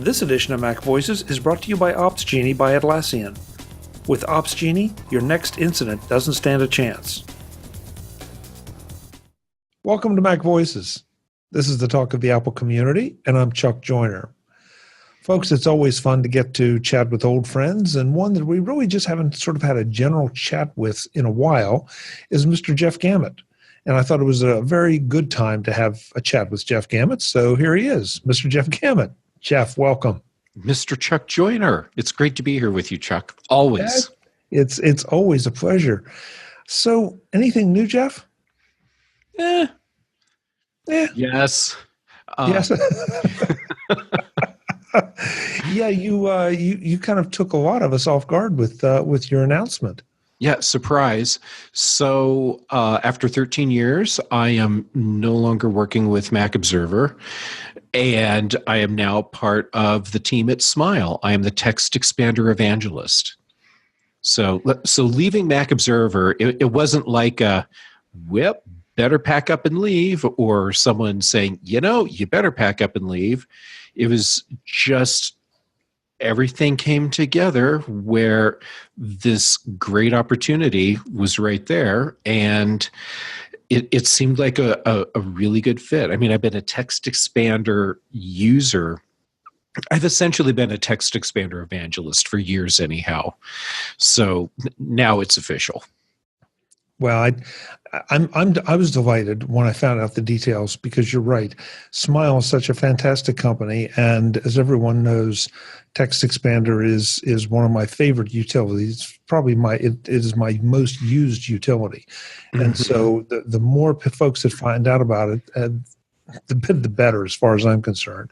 This edition of MacVoices is brought to you by Opsgenie by Atlassian. With Opsgenie, your next incident doesn't stand a chance. Welcome to MacVoices. This is the talk of the Apple community, and I'm Chuck Joyner. Folks, it's always fun to get to chat with old friends, and one that we really just haven't sort of had a general chat with in a while is Mr. Jeff Gamet. And I thought it was a very good time to have a chat with Jeff Gamet, so here he is, Mr. Jeff Gamet. Jeff, welcome. Mr. Chuck Joyner. It's great to be here with you, Chuck. Always. It's always a pleasure. So, anything new, Jeff? Yes. Yes. Yeah, you kind of took a lot of us off guard with your announcement. Yeah, surprise. So after 13 years, I am no longer working with Mac Observer, and I am now part of the team at Smile. I am the TextExpander Evangelist. So leaving Mac Observer, it wasn't like a, well, better pack up and leave, or someone saying, you better pack up and leave. It was just everything came together where this great opportunity was right there, and it seemed like a really good fit. I mean, I've been a TextExpander user. I've essentially been a TextExpander evangelist for years anyhow. So now it's official. Well, I was delighted when I found out the details, because you're right. Smile is such a fantastic company, and as everyone knows, TextExpander is one of my favorite utilities. Probably it is my most used utility, and so the more folks that find out about it, the better, as far as I'm concerned.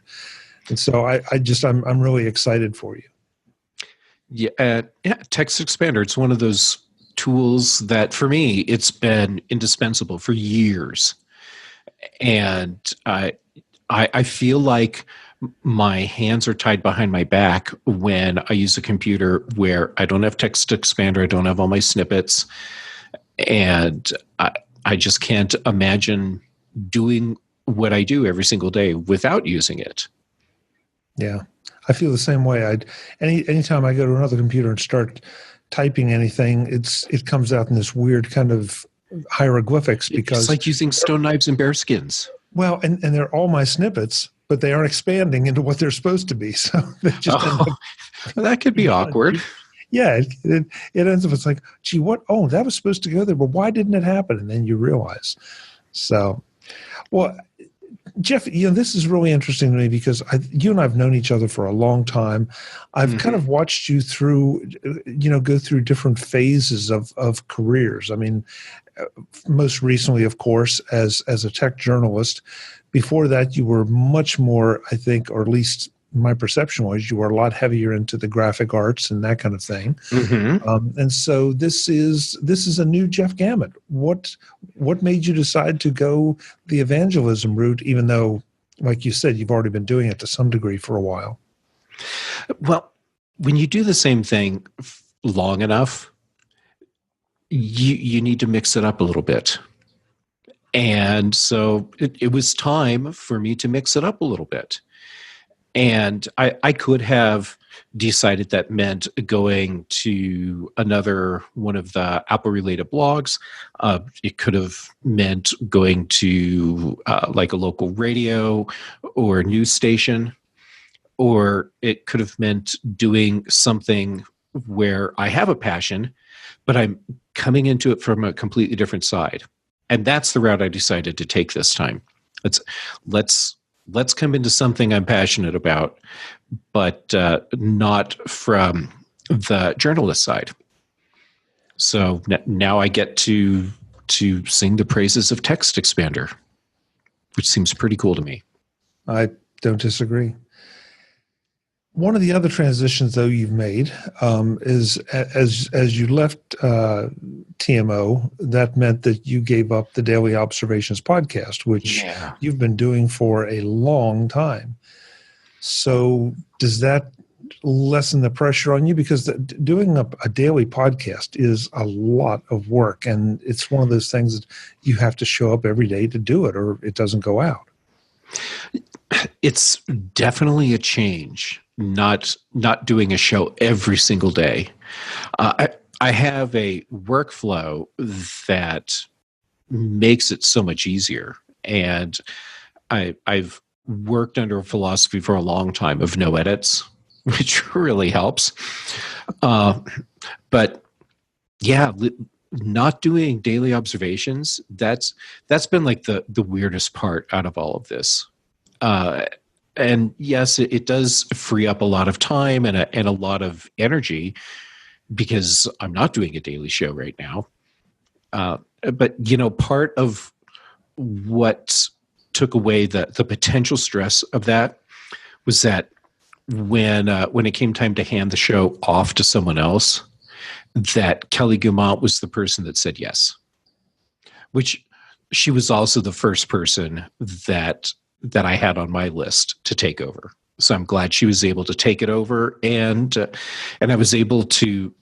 And so I'm really excited for you. Yeah, TextExpander. It's one of those tools that for me it's been indispensable for years, and I feel like my hands are tied behind my back when I use a computer where I don't have TextExpander, I don't have all my snippets, and I just can't imagine doing what I do every single day without using it. Yeah, I feel the same way. Anytime I go to another computer and start typing anything, it comes out in this weird kind of hieroglyphics, because it's like using stone knives and bear skins. Well, and they're all my snippets, but they aren't expanding into what they're supposed to be. So they just end up, that could be awkward. Yeah, it ends up, it's like, gee, what? Oh, that was supposed to go there, but why didn't it happen? And then you realize. So, well, Jeff, this is really interesting to me, because you and I have known each other for a long time. I've kind of watched you through, go through different phases of careers. I mean, most recently, of course, as a tech journalist. Before that, you were much more, I think, or at least my perception was, you were a lot heavier into the graphic arts and that kind of thing. And so this is a new Jeff Gamet. What made you decide to go the evangelism route, even though, like you said, you've already been doing it to some degree for a while? Well, when you do the same thing long enough, you need to mix it up a little bit. And so it was time for me to mix it up a little bit. And I could have decided that meant going to another one of the Apple-related blogs. It could have meant going to like a local radio or news station. Or it could have meant doing something where I have a passion, but I'm coming into it from a completely different side. And that's the route I decided to take this time. Let's come into something I'm passionate about, but not from the journalist side. So now I get to sing the praises of TextExpander, which seems pretty cool to me. I don't disagree. One of the other transitions, though, you've made is as you left TMO, that meant that you gave up the Daily Observations podcast, which you've been doing for a long time. So does that lessen the pressure on you? Because doing a daily podcast is a lot of work, and it's one of those things that you have to show up every day to do it, or it doesn't go out. It's definitely a change. Not doing a show every single day. I have a workflow that makes it so much easier, and I've worked under a philosophy for a long time of no edits, which really helps. But yeah, not doing daily observations, that's been like the weirdest part out of all of this. And yes, it does free up a lot of time and a lot of energy, because I'm not doing a daily show right now. But part of what took away the potential stress of that was that when it came time to hand the show off to someone else, that Kelly Gamet was the person that said yes, which she was also the first person that I had on my list to take over. So I'm glad she was able to take it over, and I was able to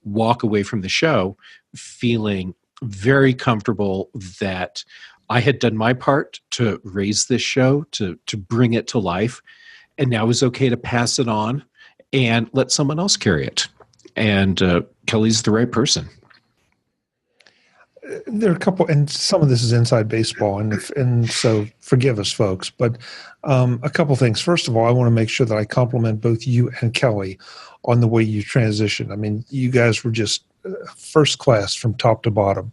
walk away from the show feeling very comfortable that I had done my part to raise this show, to bring it to life, and now it was okay to pass it on and let someone else carry it. And Kelly's the right person. There are a couple, and some of this is inside baseball, and so forgive us, folks. But a couple things. First of all, I want to make sure that I compliment both you and Kelly on the way you transitioned. I mean, you guys were just first class from top to bottom,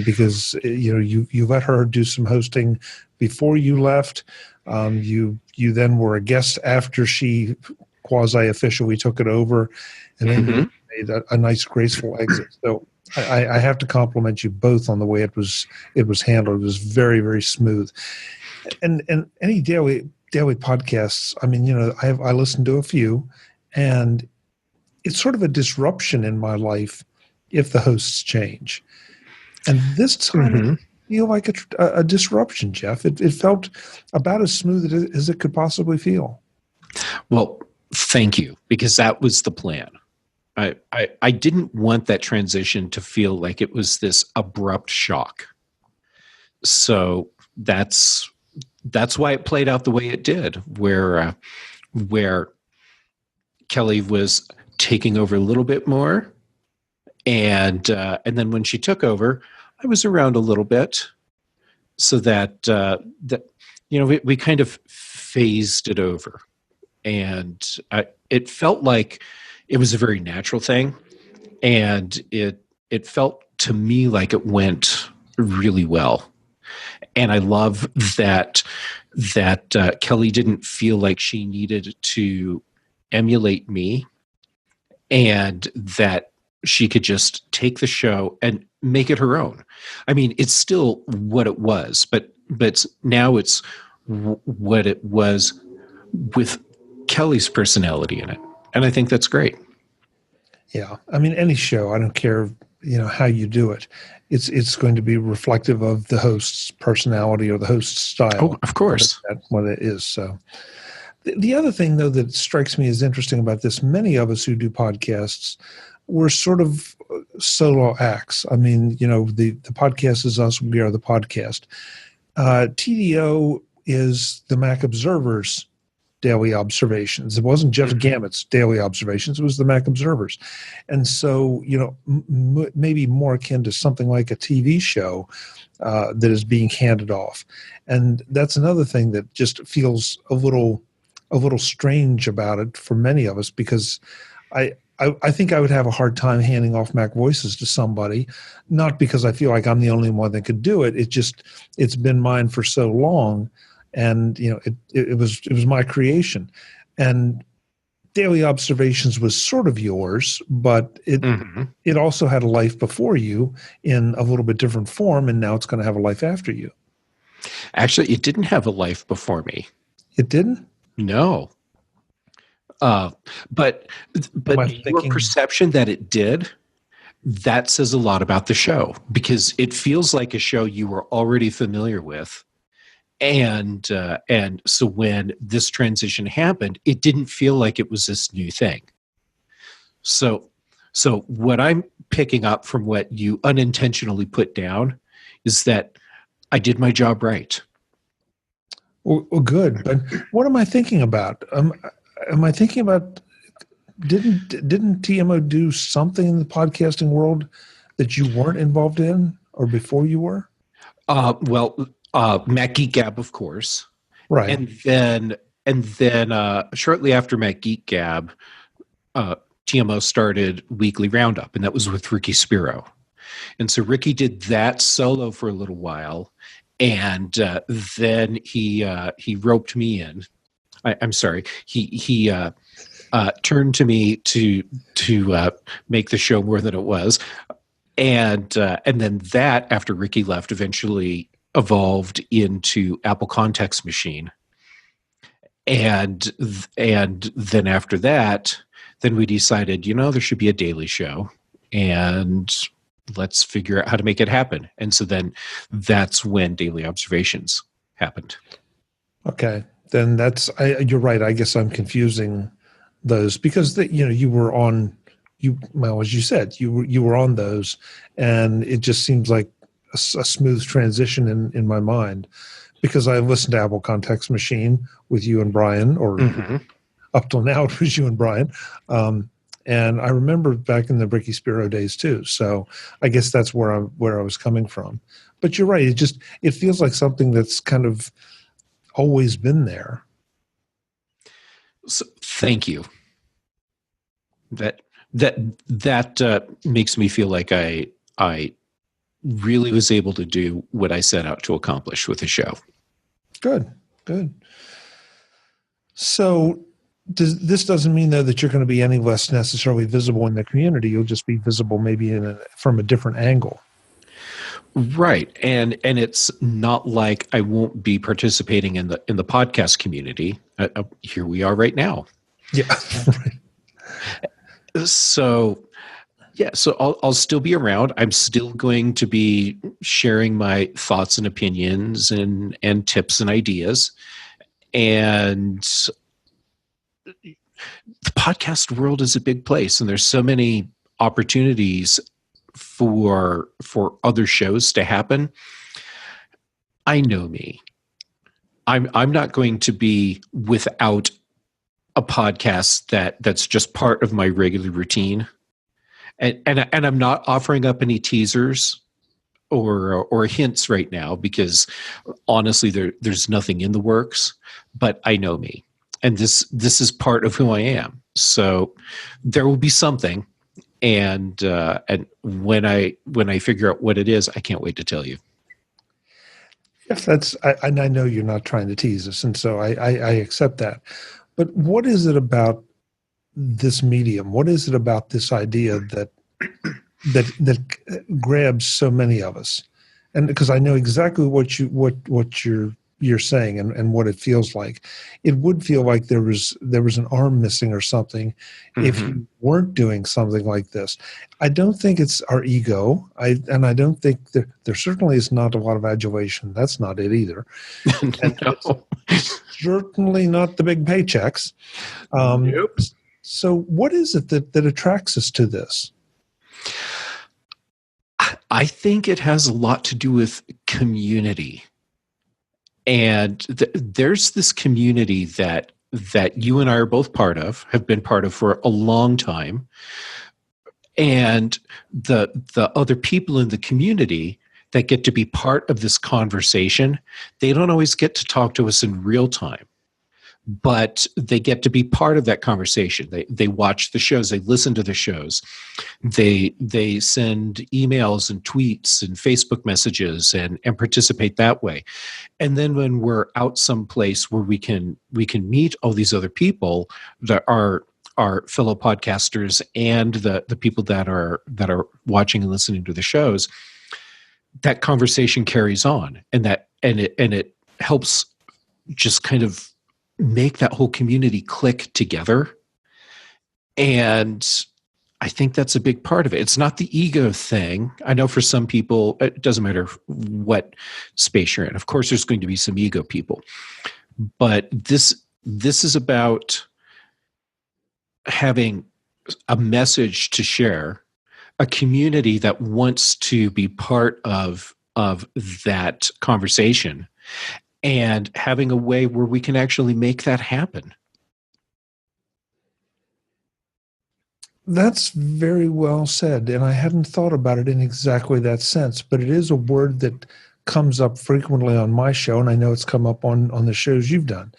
because you let her do some hosting before you left. You then were a guest after she quasi officially took it over, and then you made a nice graceful exit. So I have to compliment you both on the way it was handled. It was very, very smooth. And any daily podcasts, I mean, I listened to a few, and it's sort of a disruption in my life if the hosts change. And this time it didn't feel like a disruption, Jeff. It felt about as smooth as it could possibly feel. Well, thank you, because that was the plan. I didn't want that transition to feel like it was this abrupt shock. So that's why it played out the way it did, where Kelly was taking over a little bit more, and then when she took over, I was around a little bit, so that we kind of phased it over, and it felt like it was a very natural thing, and it felt to me like it went really well. And I love that Kelly didn't feel like she needed to emulate me, and that she could just take the show and make it her own. I mean, it's still what it was, but now it's what it was with Kelly's personality in it. And I think that's great. Yeah. I mean, any show, I don't care, how you do it. It's going to be reflective of the host's personality or the host's style. Oh, of course. That's what it is. So the other thing, though, that strikes me as interesting about this, many of us who do podcasts, we're sort of solo acts. I mean, the podcast is us. We are the podcast. TDO is the Mac Observer's daily observations. It wasn't Jeff Gamet's daily observations. It was the Mac Observer's. And so, maybe more akin to something like a TV show that is being handed off. And that's another thing that just feels a little strange about it for many of us, because I think I would have a hard time handing off MacVoices to somebody, not because I feel like I'm the only one that could do it. It's been mine for so long, and it was my creation. And daily observations was sort of yours, but it also had a life before you in a little bit different form, and now it's going to have a life after you. Actually, it didn't have a life before me. It didn't? No. But your perception that it did, that says a lot about the show, because it feels like a show you were already familiar with. And so when this transition happened, it didn't feel like it was this new thing. So what I'm picking up from what you unintentionally put down is that I did my job right. Well, good. But what am I thinking about? Am I thinking about didn't TMO do something in the podcasting world that you weren't involved in, or before you were? Mac Geek Gab, of course, Right. and then shortly after Mac Geek Gab, TMO started Weekly Roundup, and that was with Ricky Spiro. And so Ricky did that solo for a little while, and then he roped me in. I'm sorry. He turned to me to make the show more than it was, and then that, after Ricky left, eventually evolved into Apple Context Machine, and then after that, then we decided, there should be a daily show, and let's figure out how to make it happen. And so then that's when Daily Observations happened. Okay, then you're right. I guess I'm confusing those because you were on as you said, you were on those, and it just seems like a smooth transition in my mind because I listened to Apple Context Machine with you and Brian, or up till now it was you and Brian. And I remember back in the Ricky Spiro days too. So I guess that's where I was coming from. But you're right. It feels like something that's kind of always been there. So, thank you. That makes me feel like I really was able to do what I set out to accomplish with the show. Good. So this doesn't mean, though, that you're going to be any less necessarily visible in the community. You'll just be visible maybe from a different angle. Right. And it's not like I won't be participating in the podcast community. Here we are right now. Yeah. So I'll still be around. I'm still going to be sharing my thoughts and opinions and tips and ideas. And the podcast world is a big place, and there's so many opportunities for other shows to happen. I know me. I'm not going to be without a podcast that's just part of my regular routine. And I'm not offering up any teasers or hints right now because honestly there's nothing in the works, but I know me. And this is part of who I am. So there will be something, and when I figure out what it is, I can't wait to tell you. Yes, I know you're not trying to tease us, and so I accept that. But what is it about this medium? What is it about this idea that grabs so many of us? And because I know exactly what you're saying and what it feels like. It would feel like there was an arm missing or something if you weren't doing something like this. I don't think it's our ego. I don't think there certainly is not a lot of adulation. That's not it either. And No. it's certainly not the big paychecks. Nope. So what is it that attracts us to this? I think it has a lot to do with community. And there's this community that you and I are both part of, have been part of for a long time. And the other people in the community that get to be part of this conversation, they don't always get to talk to us in real time, but they get to be part of that conversation. They watch the shows, they listen to the shows, they send emails and tweets and Facebook messages and participate that way. And then when we're out someplace where we can meet all these other people that are our fellow podcasters and the people that are watching and listening to the shows, that conversation carries on, and it helps just kind of make that whole community click together. And I think that's a big part of it. It's not the ego thing. I know for some people, it doesn't matter what space you're in. Of course, there's going to be some ego people, but this is about having a message to share, a community that wants to be part of that conversation. and having a way where we can actually make that happen. That's very well said, and I hadn't thought about it in exactly that sense, but it is a word that comes up frequently on my show, and I know it's come up on the shows you've done.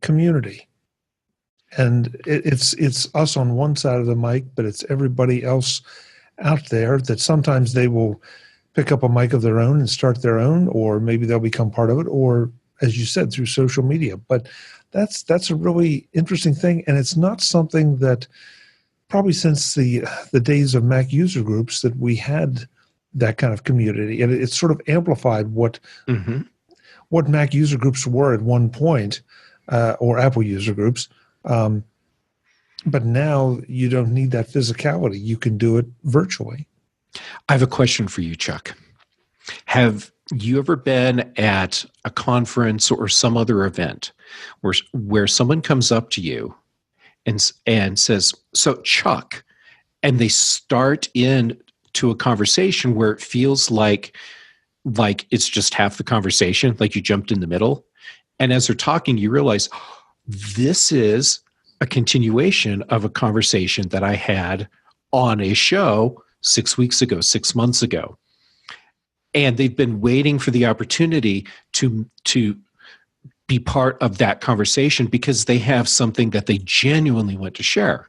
Community. And it's us on one side of the mic, but it's everybody else out there that sometimes they will pick up a mic of their own and start their own, or maybe they'll become part of it, or as you said, through social media. But that's a really interesting thing, and it's not something that probably since the days of Mac user groups that we had that kind of community, and it sort of amplified what Mac user groups were at one point, or Apple user groups. But now you don't need that physicality. You can do it virtually. I have a question for you, Chuck. Have you ever been at a conference or some other event where someone comes up to you and says, "So, Chuck," and they start into a conversation where it feels like it's just half the conversation, like you jumped in the middle, and as they're talking, you realize this is a continuation of a conversation that I had on a show 6 weeks ago, 6 months ago. And they've been waiting for the opportunity to be part of that conversation because they have something that they genuinely want to share.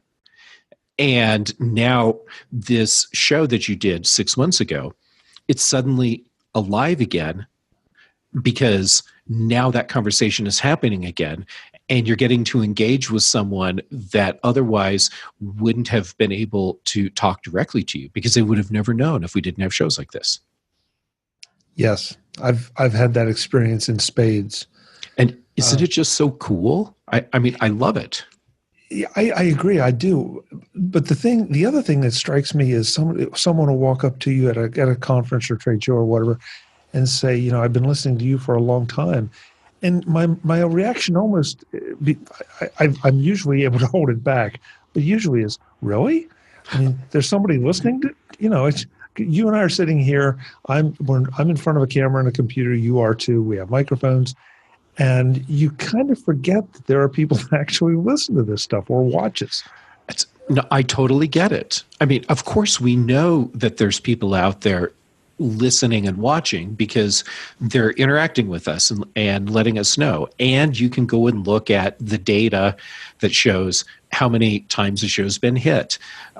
And now this show that you did 6 months ago, it's suddenly alive again because now that conversation is happening again. And you're getting to engage with someone that otherwise wouldn't have been able to talk directly to you because they would have never known if we didn't have shows like this. Yes, I've had that experience in spades. And isn't it just so cool? I mean, I love it. Yeah, I agree. I do. But the other thing that strikes me is someone will walk up to you at a conference or trade show or whatever and say, I've been listening to you for a long time. And my reaction almost, I'm usually able to hold it back, but usually is, really? I mean, there's somebody listening to, it's, you and I are sitting here. I'm in front of a camera and a computer. You are too. We have microphones. And you kind of forget that there are people that actually listen to this stuff or watch us. No, I totally get it. I mean, of course, we know that there's people out there listening and watching because they're interacting with us and letting us know. And you can go and look at the data that shows how many times the show's been hit.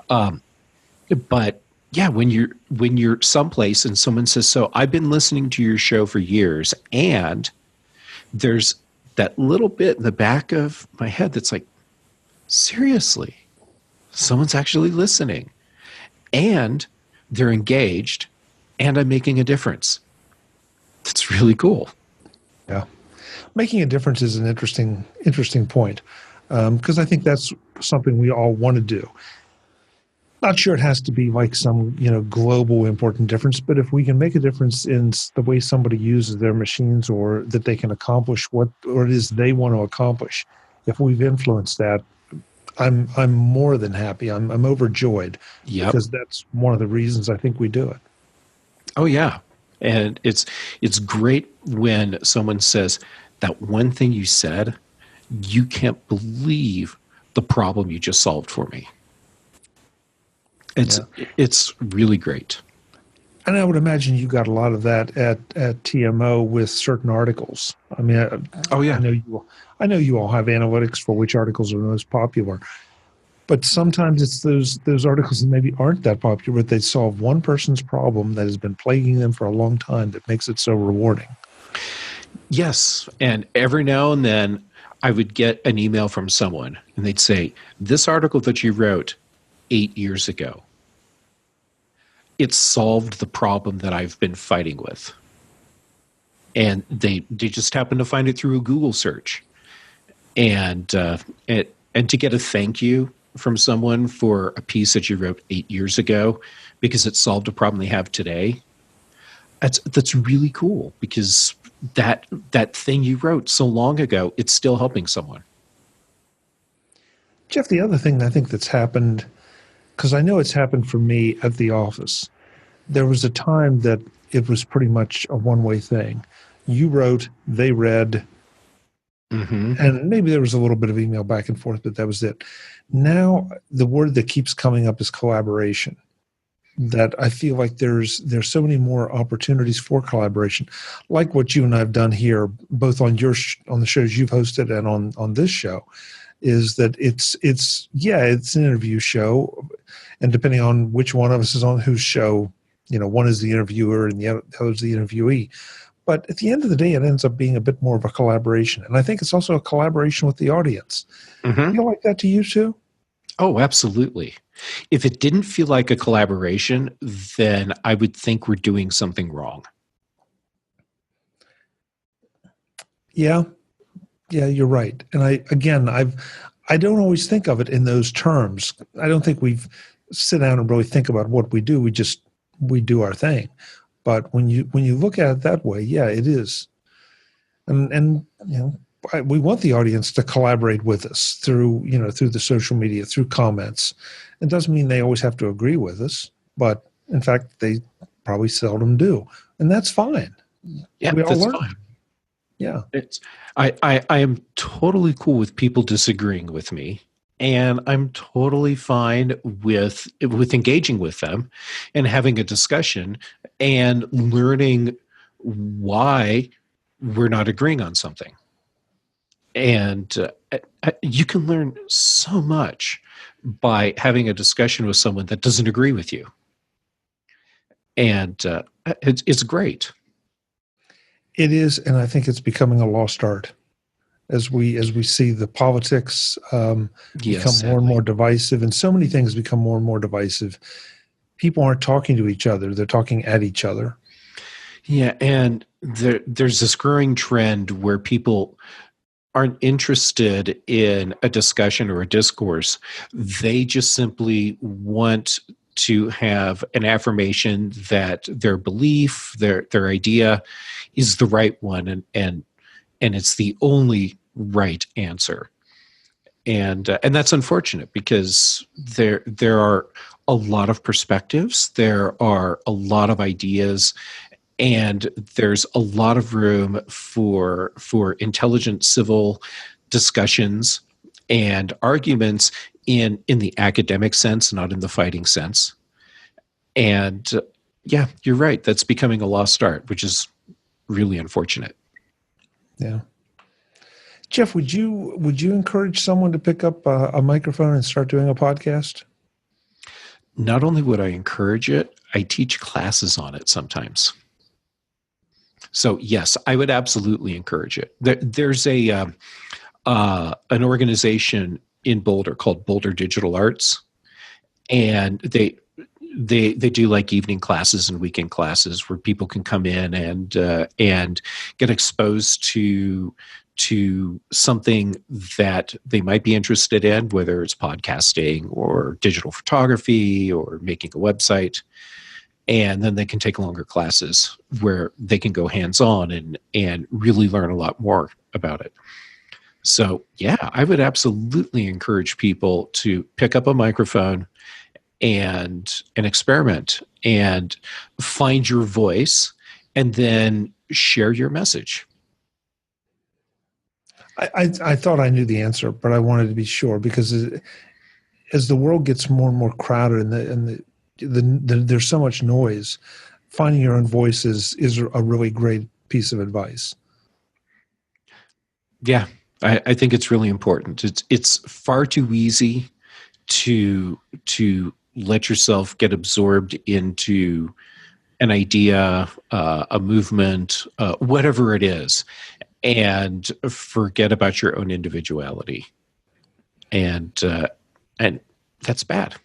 But yeah, when you're someplace and someone says, "So I've been listening to your show for years," and there's that little bit in the back of my head that's like, seriously, someone's actually listening, and they're engaged, and I'm making a difference. That's really cool. Yeah. Making a difference is an interesting point, because I think that's something we all want to do. Not sure it has to be like some global important difference, but if we can make a difference in the way somebody uses their machines or that they can accomplish what it is they want to accomplish, if we've influenced that, I'm more than happy. I'm overjoyed. Yep. Because that's one of the reasons I think we do it. Oh yeah, and it's great when someone says that one thing you said, you can't believe the problem you just solved for me. It's really great. And I would imagine you got a lot of that at TMO with certain articles. I mean, oh yeah, I know you all have analytics for which articles are most popular, but sometimes it's those articles that maybe aren't that popular, but they solve one person's problem that has been plaguing them for a long time that makes it so rewarding. Yes, and every now and then I would get an email from someone, and they'd say, "This article that you wrote 8 years ago, it solved the problem that I've been fighting with." And they just happened to find it through a Google search. And to get a thank you from someone for a piece that you wrote 8 years ago because it solved a problem they have today, that's really cool because that thing you wrote so long ago, it's still helping someone. Jeff, the other thing I think that's happened, because I know it's happened for me at the office, there was a time that it was pretty much a one-way thing. You wrote, they read, Mm-hmm. and maybe there was a little bit of email back and forth, but that was it. Now, the word that keeps coming up is collaboration. That I feel like there's so many more opportunities for collaboration, like what you and I have done here, both on on the shows you've hosted and on this show. Is that it's an interview show, and depending on which one of us is on whose show, one is the interviewer and the other is the interviewee. But at the end of the day, it ends up being a bit more of a collaboration, and I think it's also a collaboration with the audience. Mm-hmm. Feel like that to you too? Oh, absolutely. If it didn't feel like a collaboration, then I would think we're doing something wrong. Yeah, you're right. And I don't always think of it in those terms. I don't think we've sit down and really think about what we do. We do our thing. But when you look at it that way, yeah, it is. And we want the audience to collaborate with us through the social media, through comments. It doesn't mean they always have to agree with us, but in fact, they probably seldom do, and that's fine. Yeah, we all that's learn. fine. Yeah, I am totally cool with people disagreeing with me, and I'm totally fine with engaging with them and having a discussion and learning why we're not agreeing on something. And you can learn so much by having a discussion with someone that doesn't agree with you, and it's great. it is, and I think it's becoming a lost art as we see the politics become more and more divisive, and so many things become more and more divisive. People aren't talking to each other; they're talking at each other. Yeah, and there's this growing trend where people aren't interested in a discussion or a discourse. They just simply want to have an affirmation that their belief, their idea is the right one, and it's the only right answer. And that's unfortunate because there are a lot of perspectives, there are a lot of ideas, and there's a lot of room for intelligent civil discussions and arguments in the academic sense, not in the fighting sense. And yeah, you're right. That's becoming a lost art, which is really unfortunate. Yeah. Jeff, would you encourage someone to pick up a microphone and start doing a podcast? Not only would I encourage it, I teach classes on it sometimes. So yes, I would absolutely encourage it. There's an organization in Boulder called Boulder Digital Arts, and they do like evening classes and weekend classes where people can come in and get exposed to something that they might be interested in, whether it's podcasting or digital photography or making a website. And then they can take longer classes where they can go hands-on and really learn a lot more about it. So yeah, I would absolutely encourage people to pick up a microphone and experiment and find your voice and then share your message. I thought I knew the answer, but I wanted to be sure because as the world gets more and more crowded and there's so much noise, finding your own voice is a really great piece of advice. Yeah, I think it's really important. It's far too easy to let yourself get absorbed into an idea, a movement, whatever it is, and forget about your own individuality. And that's bad.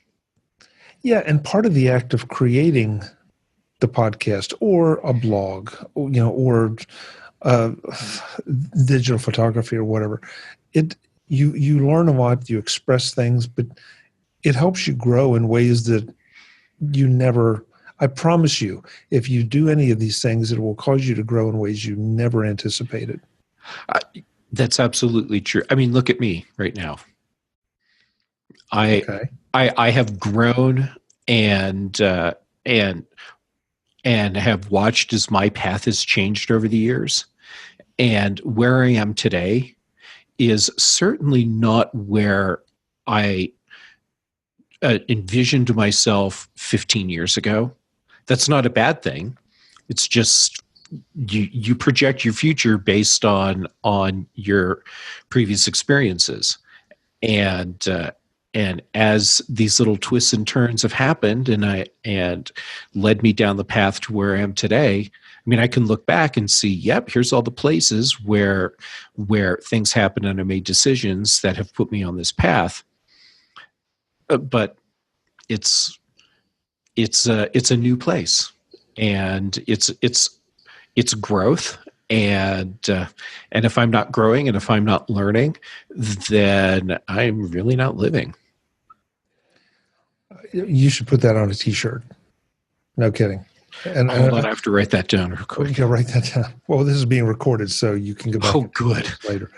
Yeah, and part of the act of creating the podcast or a blog, or digital photography or whatever, you learn a lot, you express things, but it helps you grow in ways that you never. I promise you, if you do any of these things, it will cause you to grow in ways you never anticipated. That's absolutely true. I mean, look at me right now. I have grown and and have watched as my path has changed over the years. And where I am today is certainly not where I envisioned myself 15 years ago. That's not a bad thing. It's just you project your future based on your previous experiences, and as these little twists and turns have happened and led me down the path to where I am today. I mean, I can look back and see, yep, here's all the places where things happened and I made decisions that have put me on this path. But it's a new place, and it's growth, and if I'm not growing and if I'm not learning, then I'm really not living. You should put that on a T-shirt. No kidding. And hold on, I have to write that down real quick. Yeah, write that down. Well, this is being recorded, so you can go back. Oh, good. Later,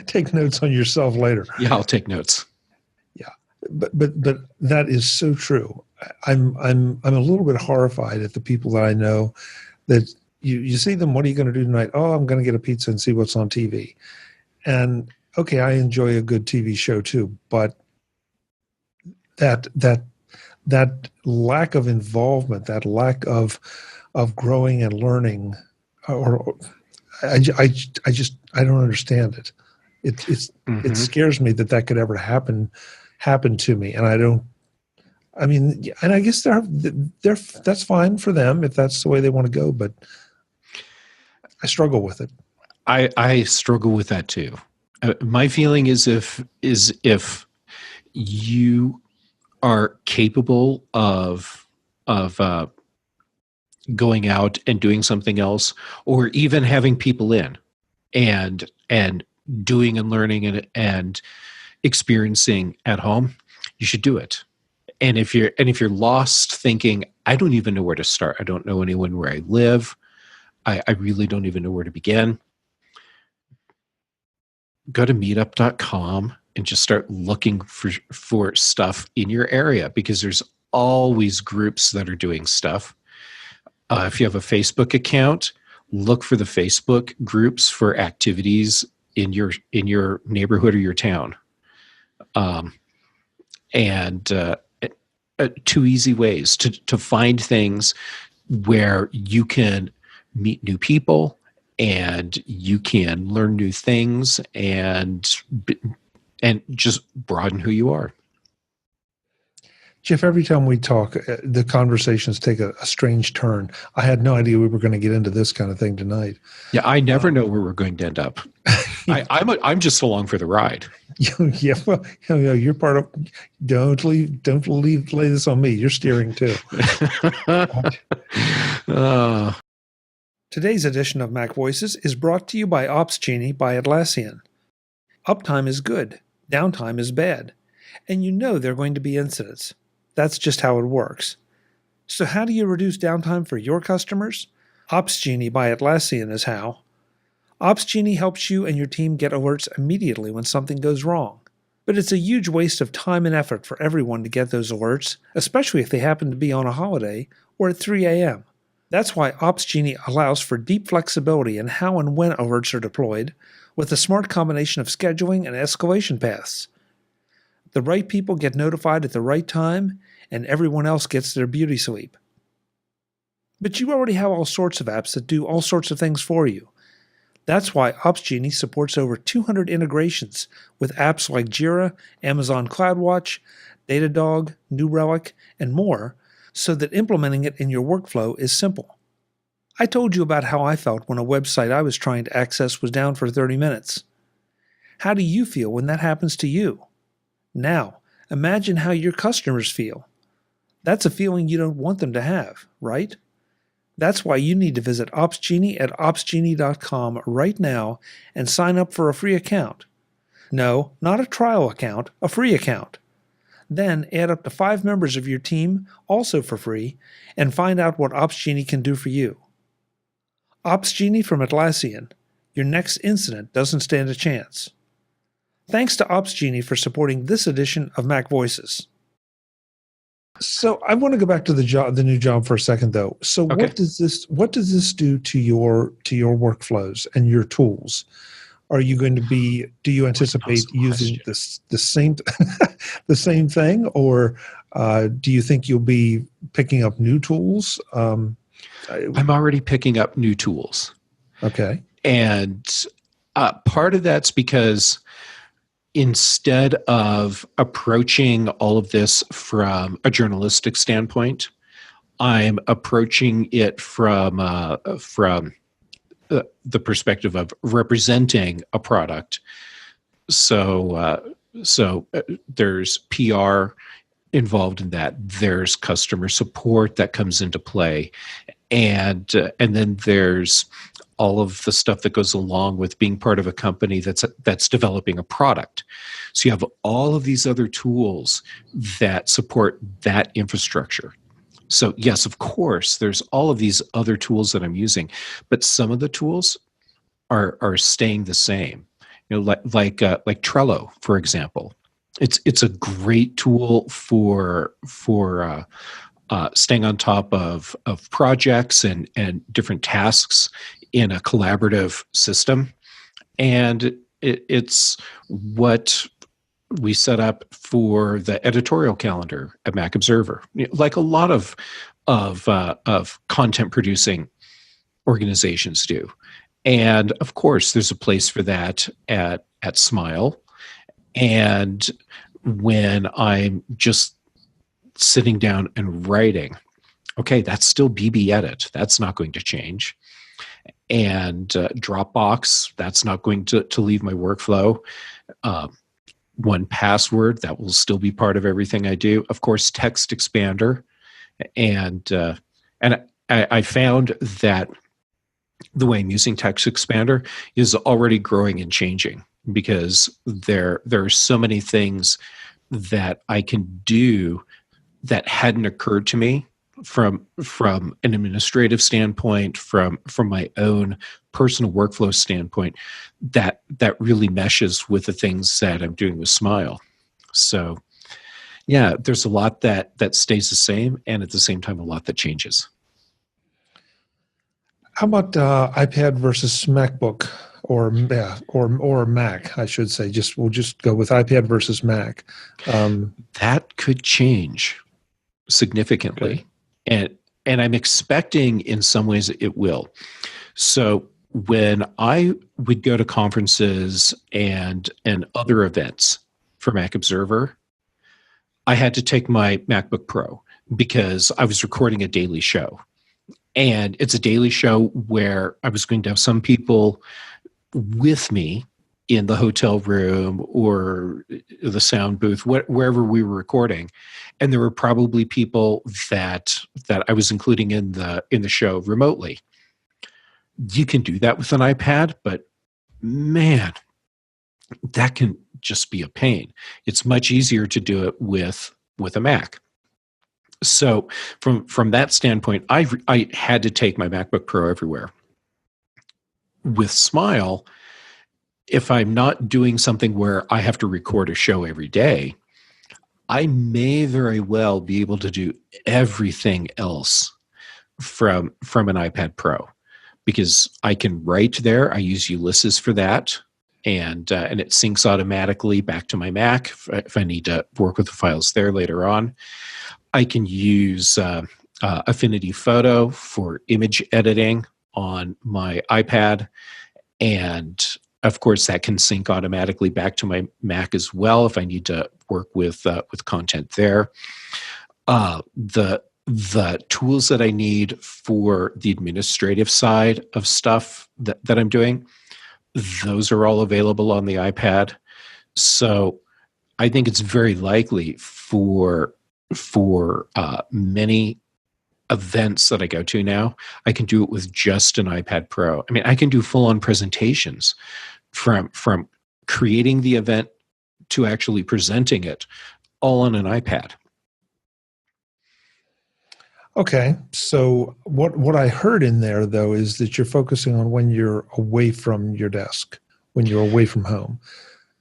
take notes on yourself later. Yeah, I'll take notes. Yeah, but that is so true. I'm a little bit horrified at the people that I know that you see them. What are you going to do tonight? Oh, I'm going to get a pizza and see what's on TV. And okay, I enjoy a good TV show too, but that lack of involvement, that lack of growing and learning, or I don't understand it. It scares me that could ever happen to me, and I mean, and I guess that's fine for them if that's the way they want to go, but I struggle with it. I struggle with that too. My feeling is if you are capable of going out and doing something else, or even having people in and doing and learning and experiencing at home, you should do it. And if you're lost thinking, I don't even know where to start, I don't know anyone where I live, I really don't even know where to begin, go to meetup.com and just start looking for stuff in your area, because there's always groups that are doing stuff. If you have a Facebook account, look for the Facebook groups for activities in your neighborhood or your town. Two easy ways to find things where you can meet new people and you can learn new things and just broaden who you are. Jeff, every time we talk, the conversations take a strange turn. I had no idea we were going to get into this kind of thing tonight. Yeah, I never know where we're going to end up. I'm just along for the ride. Yeah, well, you're part of. Don't lay this on me. You're steering too. Today's edition of MacVoices is brought to you by Opsgenie by Atlassian. Uptime is good, downtime is bad, and you know there are going to be incidents. That's just how it works. So how do you reduce downtime for your customers? Opsgenie by Atlassian is how. Opsgenie helps you and your team get alerts immediately when something goes wrong. But it's a huge waste of time and effort for everyone to get those alerts, especially if they happen to be on a holiday or at 3 a.m. That's why Opsgenie allows for deep flexibility in how and when alerts are deployed, with a smart combination of scheduling and escalation paths. The right people get notified at the right time, and everyone else gets their beauty sleep. But you already have all sorts of apps that do all sorts of things for you. That's why Opsgenie supports over 200 integrations with apps like Jira, Amazon CloudWatch, Datadog, New Relic, and more, so that implementing it in your workflow is simple. I told you about how I felt when a website I was trying to access was down for 30 minutes. How do you feel when that happens to you? Now, imagine how your customers feel. That's a feeling you don't want them to have, right? That's why you need to visit Opsgenie at opsgenie.com right now and sign up for a free account. No, not a trial account, a free account. Then add up to 5 members of your team, also for free, and find out what Opsgenie can do for you. Opsgenie from Atlassian. Your next incident doesn't stand a chance. Thanks to Opsgenie for supporting this edition of MacVoices. So I want to go back to the new job for a second, though. So Okay. what does this do to your workflows and your tools? Are you going to be? Do you anticipate Awesome using question. the same the same thing, or do you think you'll be picking up new tools? I'm already picking up new tools. Okay. And part of that's because instead of approaching all of this from a journalistic standpoint, I'm approaching it from the perspective of representing a product. So there's PR involved in that. There's customer support that comes into play, and then there's all of the stuff that goes along with being part of a company that's developing a product. So you have all of these other tools that support that infrastructure. So yes, of course, there's all of these other tools that I'm using, but some of the tools are staying the same. You know, like Trello, for example. It's a great tool for staying on top of projects and different tasks in a collaborative system. And it's what we set up for the editorial calendar at Mac Observer. Like a lot of content producing organizations do. And of course, there's a place for that at Smile. And when I'm just sitting down and writing, okay, that's still BB Edit. That's not going to change. And Dropbox, that's not going to leave my workflow. 1Password, that will still be part of everything I do. Of course, TextExpander, and I found that the way I'm using TextExpander is already growing and changing, because there are so many things that I can do that hadn't occurred to me from an administrative standpoint, from my own personal workflow standpoint, that really meshes with the things that I'm doing with Smile. So yeah, there's a lot that stays the same, and at the same time a lot that changes. How about iPad versus MacBook, or Mac? I should say. We'll just go with iPad versus Mac. That could change significantly. Okay. And I'm expecting in some ways it will. So when I would go to conferences and other events for Mac Observer, I had to take my MacBook Pro because I was recording a daily show. And it's a daily show where I was going to have some people with me in the hotel room or the sound booth, wherever we were recording. And there were probably people that I was including in the show remotely. You can do that with an iPad, but man, that can just be a pain. It's much easier to do it with a Mac. So from that standpoint, I had to take my MacBook Pro everywhere. With Smile, if I'm not doing something where I have to record a show every day, I may very well be able to do everything else from an iPad Pro, because I can write there. I use Ulysses for that, and it syncs automatically back to my Mac if I need to work with the files there later on. I can use Affinity Photo for image editing on my iPad, and of course that can sync automatically back to my Mac as well if I need to work with content there. The tools that I need for the administrative side of stuff that I'm doing, those are all available on the iPad. So I think it's very likely for many events that I go to now, I can do it with just an iPad Pro. I mean, I can do full-on presentations from creating the event to actually presenting it all on an iPad. Okay. So what I heard in there, though, is that you're focusing on when you're away from your desk, when you're away from home.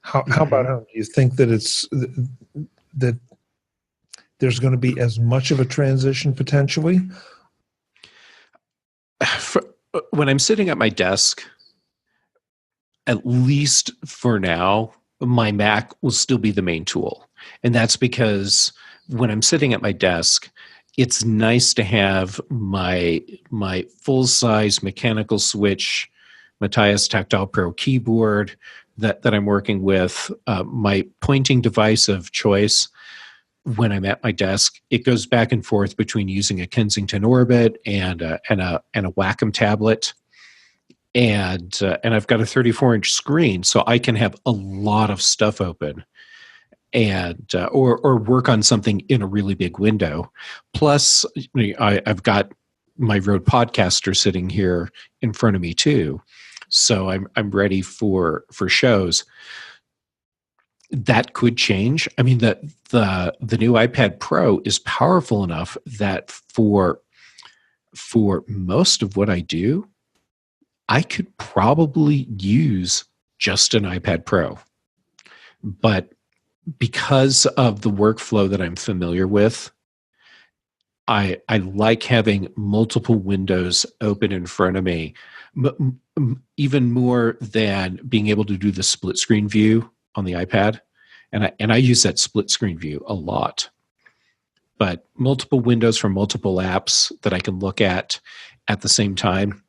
How about home? Do you think that there's going to be as much of a transition potentially? When I'm sitting at my desk, at least for now, my Mac will still be the main tool. And that's because when I'm sitting at my desk, it's nice to have my full-size mechanical switch, Matthias Tactile Pro keyboard that I'm working with, my pointing device of choice. When I'm at my desk, it goes back and forth between using a Kensington Orbit and a Wacom tablet. And I've got a 34-inch screen, so I can have a lot of stuff open, and or work on something in a really big window. Plus, I've got my Rode Podcaster sitting here in front of me too, so I'm ready for shows. That could change. I mean, the new iPad Pro is powerful enough that for most of what I do, I could probably use just an iPad Pro. But because of the workflow that I'm familiar with, I like having multiple windows open in front of me, even more than being able to do the split screen view on the iPad. And I use that split screen view a lot. But multiple windows from multiple apps that I can look at the same time,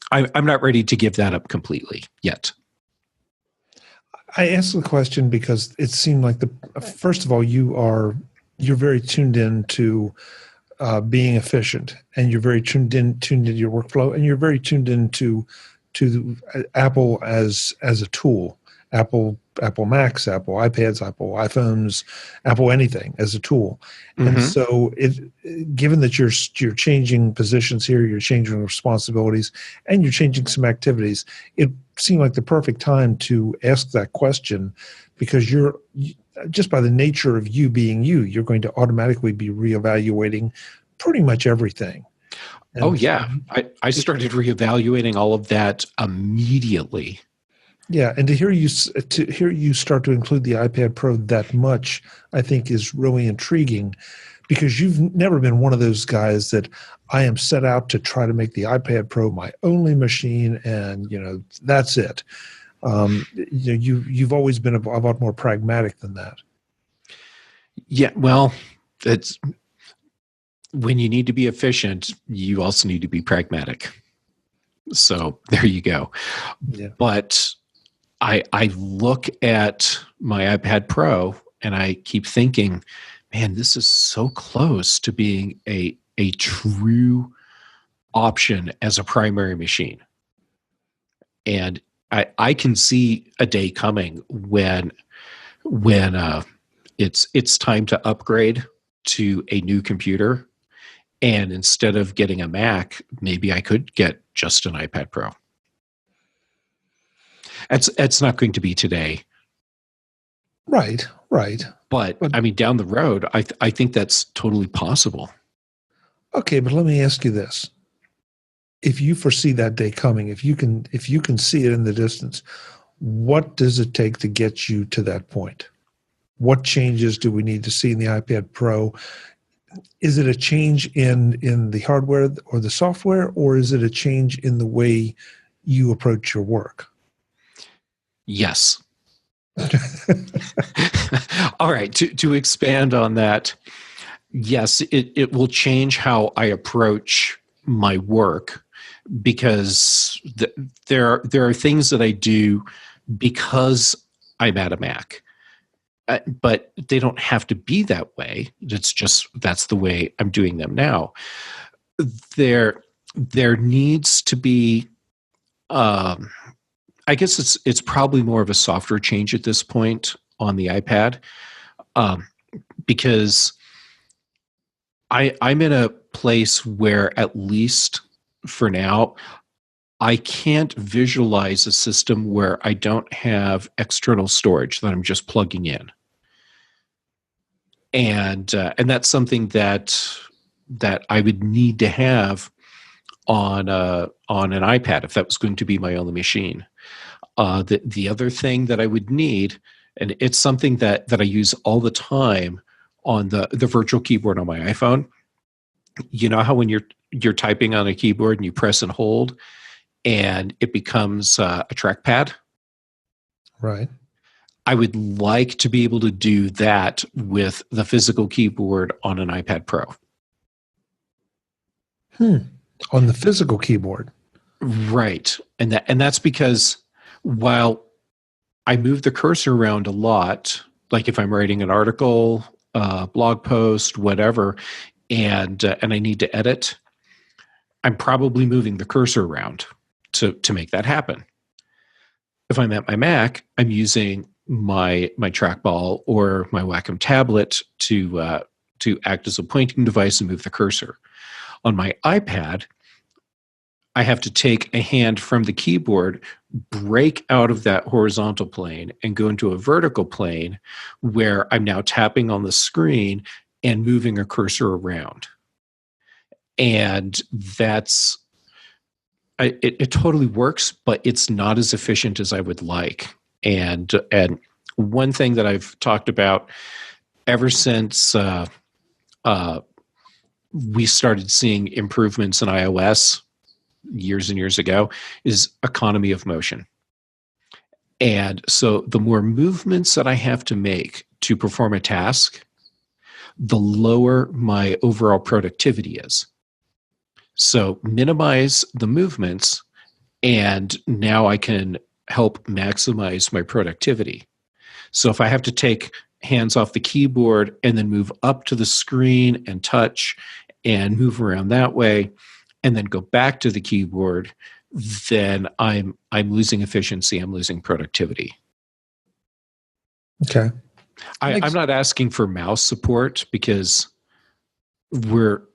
I'm not ready to give that up completely yet. I asked the question because it seemed like first of all, you're very tuned in to being efficient, and you're very tuned into your workflow, and you're very tuned into Apple as a tool. Apple Macs, Apple iPads, Apple iPhones, Apple anything as a tool. Mm-hmm. And so given that you're changing positions here, you're changing responsibilities, and you're changing some activities, it seemed like the perfect time to ask that question, because you're just by the nature of you being you're going to automatically be reevaluating pretty much everything. And oh yeah, I started reevaluating all of that immediately. Yeah, and to hear you start to include the iPad Pro that much, I think is really intriguing, because you've never been one of those guys that I am set out to try to make the iPad Pro my only machine, and that's it. You've always been a lot more pragmatic than that. Yeah, well, it's when you need to be efficient, you also need to be pragmatic. So there you go. Yeah. But I look at my iPad Pro and I keep thinking, man, this is so close to being a true option as a primary machine. And I can see a day coming when it's time to upgrade to a new computer. And instead of getting a Mac, maybe I could get just an iPad Pro. It's not going to be today. Right. But I mean, down the road, I think that's totally possible. Okay, but let me ask you this. If you foresee that day coming, if you can see it in the distance, what does it take to get you to that point? What changes do we need to see in the iPad Pro? Is it a change in the hardware or the software, or is it a change in the way you approach your work? Yes. All right. To expand on that, yes, it will change how I approach my work, because there are things that I do because I'm at a Mac. But they don't have to be that way. That's the way I'm doing them now. There needs to be, I guess it's probably more of a software change at this point on the iPad, because I'm in a place where, at least for now, I can't visualize a system where I don't have external storage that I'm just plugging in. And that's something that I would need to have on an iPad if that was going to be my only machine. The other thing that I would need, and it's something that I use all the time on the virtual keyboard on my iPhone. You know how when you're typing on a keyboard and you press and hold and it becomes a trackpad? Right. I would like to be able to do that with the physical keyboard on an iPad Pro. On the physical keyboard. Right. And that's because while I move the cursor around a lot, like if I'm writing an article, blog post, whatever, and I need to edit, I'm probably moving the cursor around to make that happen. If I'm at my Mac, I'm using my trackball or my Wacom tablet to act as a pointing device and move the cursor. On my iPad, I have to take a hand from the keyboard, break out of that horizontal plane, and go into a vertical plane where I'm now tapping on the screen and moving a cursor around. And that's it totally works, but it's not as efficient as I would like. And one thing that I've talked about ever since we started seeing improvements in iOS years and years ago is economy of motion. And so the more movements that I have to make to perform a task, the lower my overall productivity is. So minimize the movements, and now I can help maximize my productivity. So if I have to take hands off the keyboard and then move up to the screen and touch and move around that way, and then go back to the keyboard, then I'm losing efficiency, I'm losing productivity. Okay. I'm not asking for mouse support because we're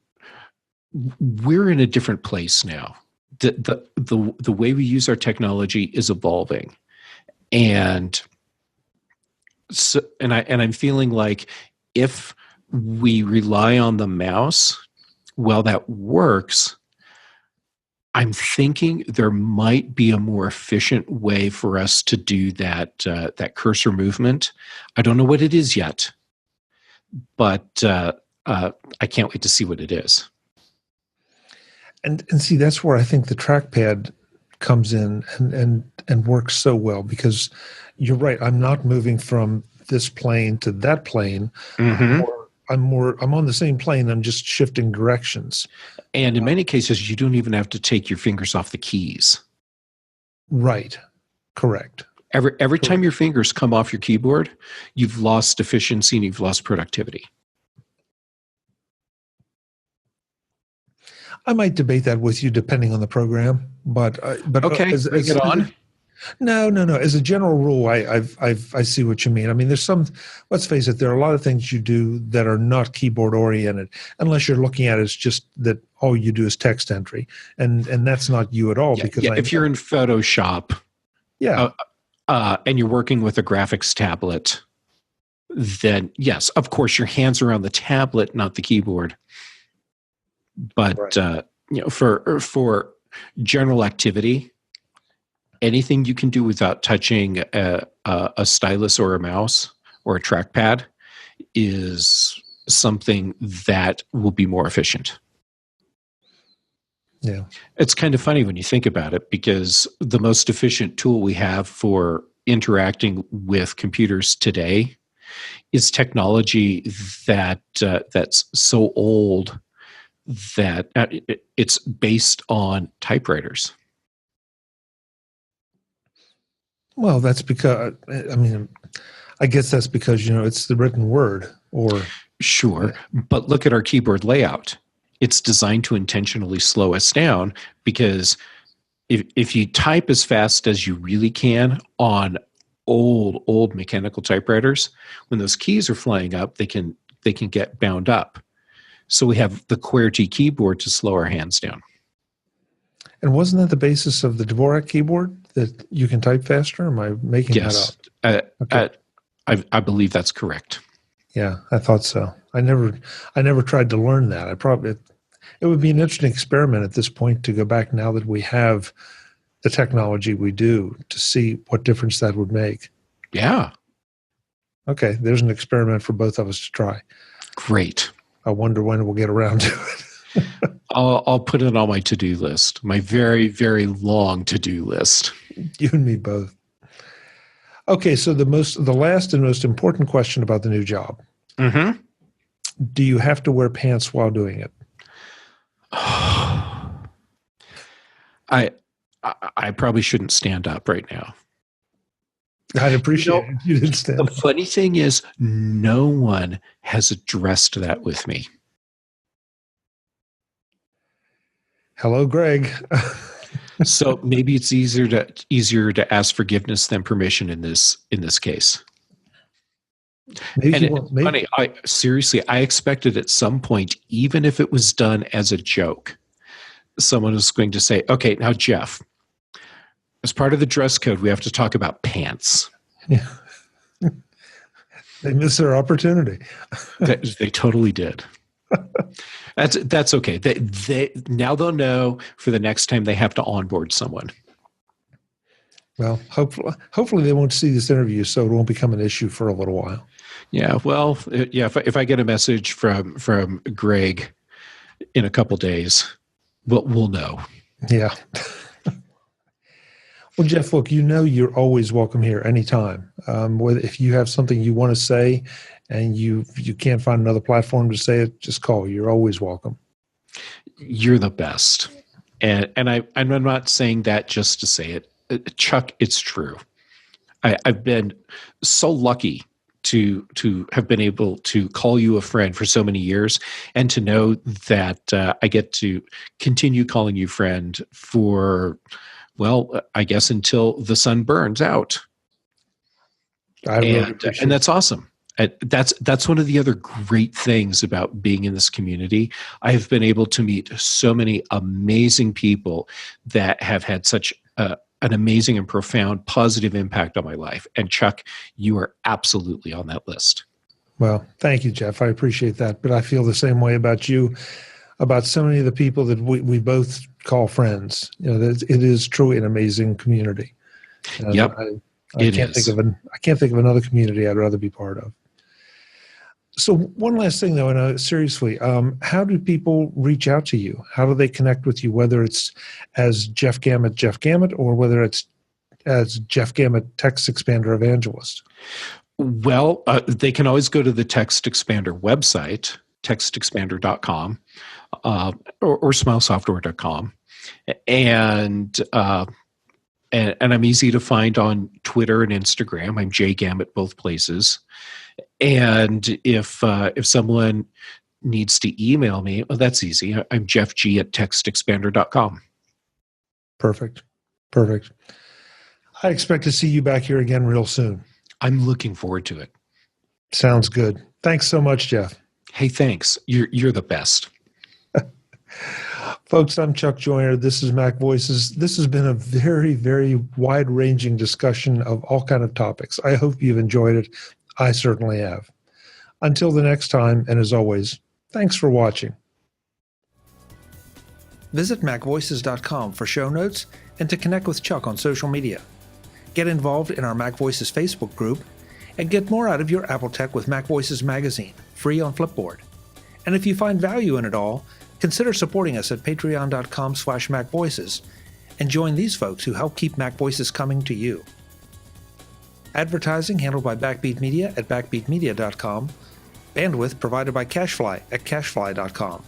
in a different place now. The way we use our technology is evolving, and so I'm feeling like if we rely on the mouse, well, that works. I'm thinking there might be a more efficient way for us to do that cursor movement. I don't know what it is yet, but I can't wait to see what it is. And see, that's where I think the trackpad comes in and works so well, because you're right. I'm not moving from this plane to that plane. Mm-hmm. I'm on the same plane. I'm just shifting directions. And in many cases, you don't even have to take your fingers off the keys. Right. Correct. Every time your fingers come off your keyboard, you've lost efficiency and you've lost productivity. I might debate that with you depending on the program, but okay, bring it on. No. As a general rule, I see what you mean. I mean, there's some. Let's face it. There are a lot of things you do that are not keyboard oriented, unless you're looking at it as just that all you do is text entry, and that's not you at all. Because if you're in Photoshop, and you're working with a graphics tablet, then yes, of course, your hands are on the tablet, not the keyboard. But right. For general activity, anything you can do without touching a stylus or a mouse or a trackpad is something that will be more efficient. Yeah, it's kind of funny when you think about it, because the most efficient tool we have for interacting with computers today is technology that's so old that it's based on typewriters. Well, that's because, I guess that's because, it's the written word or. Sure. But look at our keyboard layout. It's designed to intentionally slow us down, because if you type as fast as you really can on old mechanical typewriters, when those keys are flying up, they can get bound up. So we have the QWERTY keyboard to slow our hands down. And wasn't that the basis of the Dvorak keyboard, that you can type faster? Am I making that up? Okay. I believe that's correct. Yeah, I thought so. I never tried to learn that. It would be an interesting experiment at this point to go back, now that we have the technology we do, to see what difference that would make. Yeah. Okay, there's an experiment for both of us to try. Great. I wonder when we'll get around to it. I'll put it on my to-do list, my very, very long to-do list. You and me both. Okay, so the last and most important question about the new job. Mm-hmm. Do you have to wear pants while doing it? I probably shouldn't stand up right now. I'd appreciate it if you didn't stand up. The funny thing is, no one has addressed that with me. Hello, Greg. So maybe it's easier to ask forgiveness than permission in this case. Maybe funny. I expected at some point, even if it was done as a joke, someone was going to say, "Okay, now Jeff, as part of the dress code, we have to talk about pants." Yeah. They missed their opportunity. They totally did. That's okay. They now they'll know for the next time they have to onboard someone. Well, hopefully they won't see this interview, so it won't become an issue for a little while. Yeah. Well, yeah. If I get a message from Greg in a couple days, we'll know. Yeah. Well, Jeff, look, you're always welcome here anytime. If you have something you want to say and you can't find another platform to say it, just call. You're always welcome. You're the best. And I'm not saying that just to say it. Chuck, it's true. I've been so lucky to have been able to call you a friend for so many years and to know that I get to continue calling you friend for, well, I guess until the sun burns out. And that's awesome. That's one of the other great things about being in this community. I have been able to meet so many amazing people that have had such an amazing and profound positive impact on my life. And Chuck, you are absolutely on that list. Well, thank you, Jeff. I appreciate that. But I feel the same way about you, about so many of the people that we both call friends. It is truly an amazing community. Yep. I can't think of another community I'd rather be part of. So one last thing, though, and seriously, how do people reach out to you? How do they connect with you, whether it's as Jeff Gamet, or whether it's as Jeff Gamet, TextExpander Evangelist? Well, they can always go to the TextExpander website, TextExpander.com, or SmileSoftware.com. And I'm easy to find on Twitter and Instagram. I'm JGamet both places. And if someone needs to email me, well, that's easy. I'm jeffg@textexpander.com. Perfect. I expect to see you back here again real soon. I'm looking forward to it. Sounds good. Thanks so much, Jeff. Hey, thanks. You're the best. Folks, I'm Chuck Joyner. This is MacVoices. This has been a very, very wide-ranging discussion of all kinds of topics. I hope you've enjoyed it. I certainly have. Until the next time, and as always, thanks for watching. Visit MacVoices.com for show notes and to connect with Chuck on social media. Get involved in our MacVoices Facebook group and get more out of your Apple tech with MacVoices magazine, free on Flipboard. And if you find value in it all, consider supporting us at patreon.com/MacVoices and join these folks who help keep MacVoices coming to you. Advertising handled by Backbeat Media at backbeatmedia.com. Bandwidth provided by CashFly at cashfly.com.